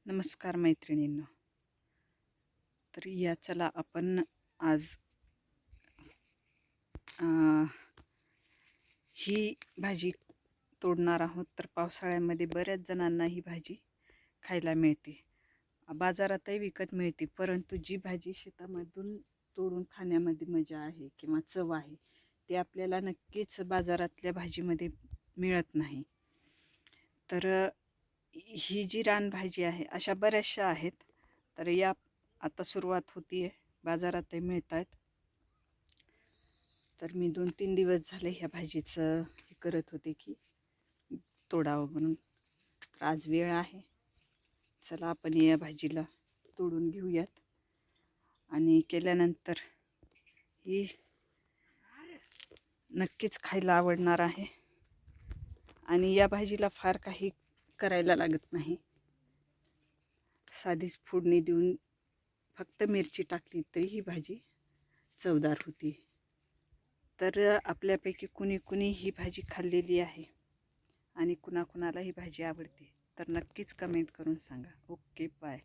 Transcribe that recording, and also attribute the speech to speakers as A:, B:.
A: नमस्कार मैत्रिणींनो. तर या चला आपण आज ही भाजी तोडणार आहोत. तर पावसाळ्यामध्ये बऱ्याच जणांना ही भाजी खायला मिळते, बाजारातही विकत मिळते, परंतु जी भाजी शेतामधून तोडून खाण्यामध्ये मजा आहे किंवा चव आहे ती आपल्याला नक्कीच बाजारातल्या भाजीमध्ये मिळत नाही. तर ही जी रानभाजी आहे अशा बऱ्याचशा आहेत. तर या आता सुरुवात होती आहे, बाजारातही मिळत आहेत. तर मी 2-3 दिवस झाले ह्या भाजीचं हे करत होते की तोडावं म्हणून. तर आज वेळ आहे, चला आपण या भाजीला तोडून घेऊयात. आणि केल्यानंतर ही नक्कीच खायला आवडणार आहे. आणि या भाजीला फार काही करायला लागत नाही, साधीच फोडणी देऊन फक्त मिरची टाकली तरी ही भाजी चवदार होती. तर आपल्यापैकी कुणी कुणी ही भाजी खाल्लेली आहे आणि कुणाकुणाला ही भाजी आवडते तर नक्कीच कमेंट करून सांगा. Okay, bye.